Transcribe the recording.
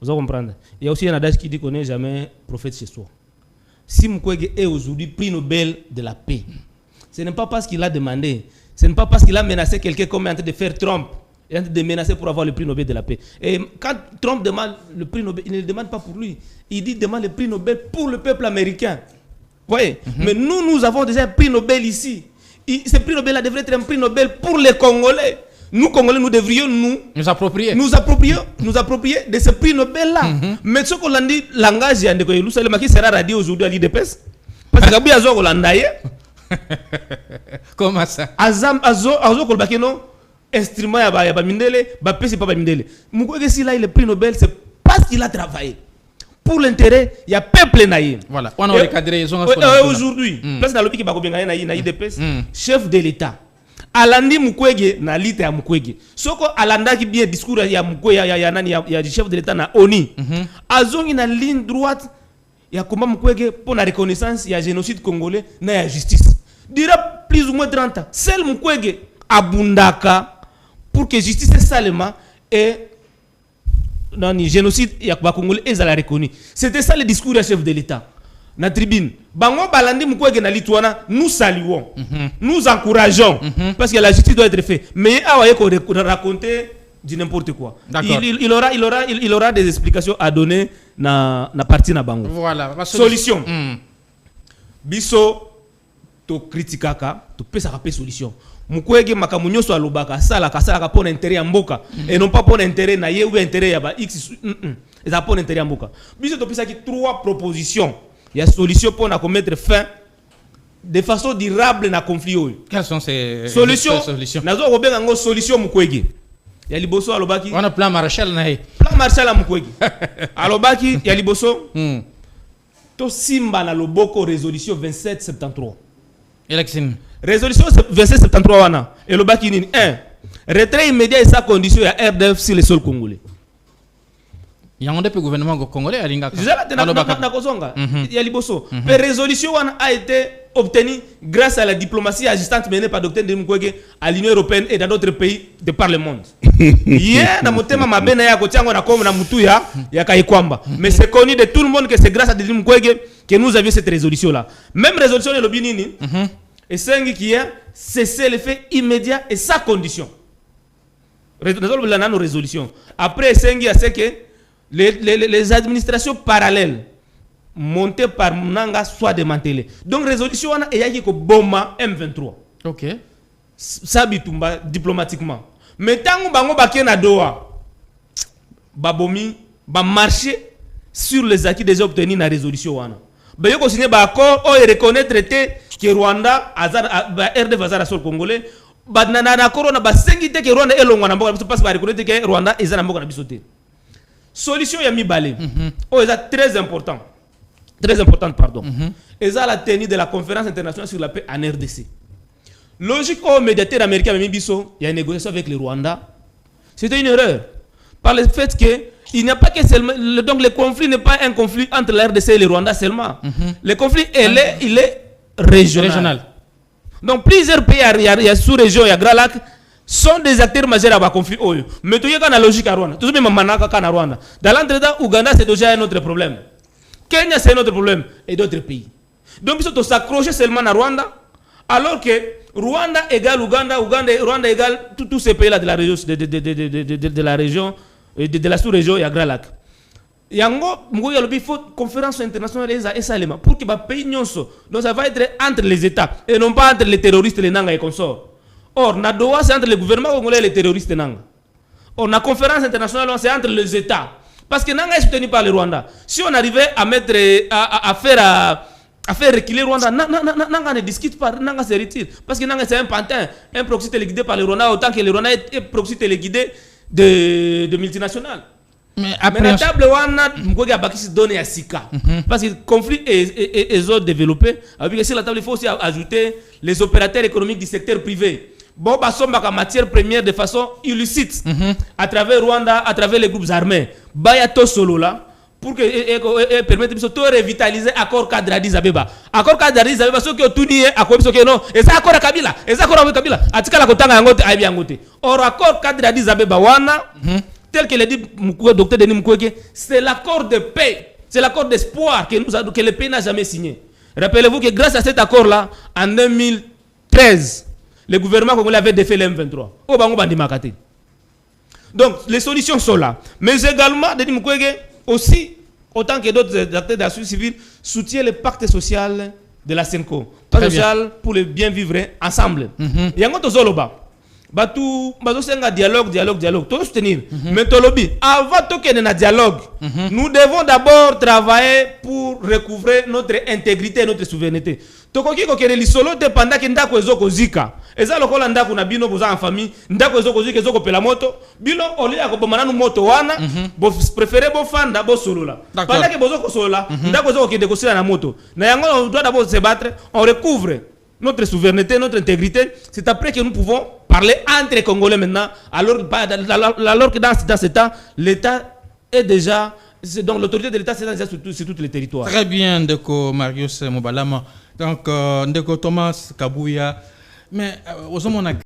Vous comprenez? Il y a aussi un adage qui dit qu'on n'est jamais prophète chez soi. Si Mukwege est aujourd'hui prix Nobel de la paix, ce n'est pas parce qu'il a demandé, ce n'est pas parce qu'il a menacé quelqu'un comme est en train de faire Trump, il est en train de menacer pour avoir le prix Nobel de la paix. Et quand Trump demande le prix Nobel, il ne le demande pas pour lui, il dit demande le prix Nobel pour le peuple américain. Vous voyez? Mais nous avons déjà un prix Nobel ici. Ce prix Nobel-là devrait être un prix Nobel pour les Congolais. Nous, Congolais, nous devrions nous approprier de ce prix Nobel-là. Mais ce qu'on a dit, langage, qui sera radié aujourd'hui à l'IDPS. Parce que Gabi Azo, comment ça? Azo, non, instrument, il c'est pas Mindele. Mukwege, si là, il est prix Nobel, c'est parce qu'il a travaillé. Pour l'intérêt, il y a peuple naïe. Voilà, on a recadré. Aujourd'hui, place dans le pays qui va l'IDPS, chef de l'État. Alandi Mukwege na lite ya Mukwege. Soko alanda ki bien discours ya Mukwege ya chef de l'État na ONI. Azongi na ligne droite ya komba Mukwege pour la reconnaissance ya génocide congolais na ya justice. Dira plus ou moins 30 ans. Seul Mukwege abundaka pour que justice seulement et non ni génocide ya congolais ezala reconnu. C'était ça le discours du chef de l'État. Na tribune bango balandi Mukwege na litwana, nous saluons, nous encourageons parce que la justice doit être faite, mais awaye ko raconter du n'importe quoi. Il aura des explications à donner na partie na bango. Voilà, solution. Biso to kritikaka to pesa ka solution. Mukwege makamunyo so alobaka sala ka pour intérêt ya mboka et non pas pour intérêt na ye ou intérêt ya ba X ça pour intérêt ya mboka. Biso to pesa ki 3 propositions. Il y a solution pour mettre fin de façon durable na conflit. Quelles sont ces solutions? Nazo robena ngo solution Mukwege. Ya liboso alobaki. On a plan Marshall na. Plan Marshall à Mukwege. Alobaki ya liboso. To simba na loboko résolution 2773. Election. Résolution 2773 wana. Elobaki nini? 1. Retrait immédiat et sa condition ya RDF sur le sol congolais. Il y a un gouvernement congolais à Linga. La résolution a été obtenue grâce à la diplomatie assistante menée par Dr. Mukwege à l'Union européenne et dans d'autres pays de par le monde. Mais c'est connu de tout le monde que c'est grâce à Dr. Mukwege que nous avions cette résolution-là. Même résolution de l'Obinini, et c'est qui a cessé l'effet immédiat et sans condition. Résolution. Après, c'est que les administrations parallèles montées par Mnanga soient démantelées. Donc, résolution est yaki ko boma M23. Ok. Ça bitumba diplomatiquement. Mais tant que bango bakien na Doha, babomi, ba marcher sur les acquis déjà obtenus dans la résolution wana. Ba yoko signé ba accord o reconnaître traité que Rwanda ba RDF azara sur congolais. Ba na corona ba sengite que Rwanda elongwa na mboka parce ba reconnaître que Rwanda ezana mboka na bisoté. Solution Yami Balé. Oh, c'est très important. Très importante, pardon. Et ça, la tenue de la conférence internationale sur la paix en RDC. Logique au médiateur américain, il y a une négociation avec le Rwanda. C'était une erreur. Par le fait qu'il n'y a pas que seulement. Donc, le conflit n'est pas un conflit entre la RDC et le Rwanda seulement. Le conflit, il est régional. Donc, plusieurs pays, il y a sous-région, il y a Grand Lac, sont des acteurs majeurs à la conflit. Mais tu as la logique à Rwanda. Tout le monde à Rwanda. Dans l'entretien, Ouganda, c'est déjà un autre problème. Kenya, c'est un autre problème. Et d'autres pays. Donc, il faut s'accrocher seulement à Rwanda. Alors que Rwanda égale Ouganda, Rwanda égale tous ces pays-là de la région, de la région, de la sous-région et à Grand Lac. Il faut une conférence internationale et ça pour que les pays nyonso. Donc, ça va être entre les États et non pas entre les terroristes, les Nanga et consorts. Or, na Doha, c'est entre le gouvernement congolais et les terroristes Nanga. Or, la conférence internationale, c'est entre les États. Parce que Nanga est soutenu par le Rwanda. Si on arrivait à mettre, à faire reculer le Rwanda, Nanga ne discute pas, Nanga se retire. Parce que Nanga c'est un pantin, un proxy téléguidé par le Rwanda, autant que le Rwanda est proxy téléguidé de multinationales. Mais la table Mukwege a donné à Sika. Parce que le conflit est développé. Avec sur la table, il faut aussi ajouter les opérateurs économiques du secteur privé. Bon, bah, en matière première de façon illicite à travers Rwanda, à travers les groupes armés. Bayato solo là pour que permettre de revitaliser l'accord cadre d'Addis Abeba. Accord cadre d'Addis Abeba, ce qui est tout nié, accord que non, et ça accord à Kabila, et ça accord avec Kabila. Atika la kotanga yangote aibi yangote. Or accord cadre d'Addis Abeba wana tel que l'a dit le docteur Denis Mukwege, c'est l'accord de paix, c'est l'accord d'espoir que le pays n'a jamais signé. Rappelez-vous que grâce à cet accord-là, en 2013, le gouvernement congolais avait défait le M23. Donc, les solutions sont là. Mais également, Denis Mukwege, aussi, autant que d'autres acteurs de la société civile, soutient le pacte social de la SENCO. Pacte social pour le bien vivre ensemble. Il y a un autre zoloba. Batu senga dialogue tout soutenir mais tolobi avant tout que na dialogue nous devons d'abord travailler pour recouvrer notre intégrité et notre souveraineté tokoki ko kene lisolo te pendant que ndako ezoko zika eza lokola ndako na bino boza en famille ndako ezoko zika ezoko pela moto bino olia ko bomana nu moto wana bo préférer bo fanda bo solola pendant que bozoko solola ndako ezoko kende ko sila na moto na yango on doit d'abord se battre on recouvre notre souveraineté, notre intégrité, c'est après que nous pouvons parler entre les Congolais maintenant, alors que dans ce temps, l'État est déjà, donc l'autorité de l'État c'est déjà sur tous les territoires. Très bien, Ndeko Marius Mobalama. Donc, Ndeko Thomas Kabouya, mais aux hommes on a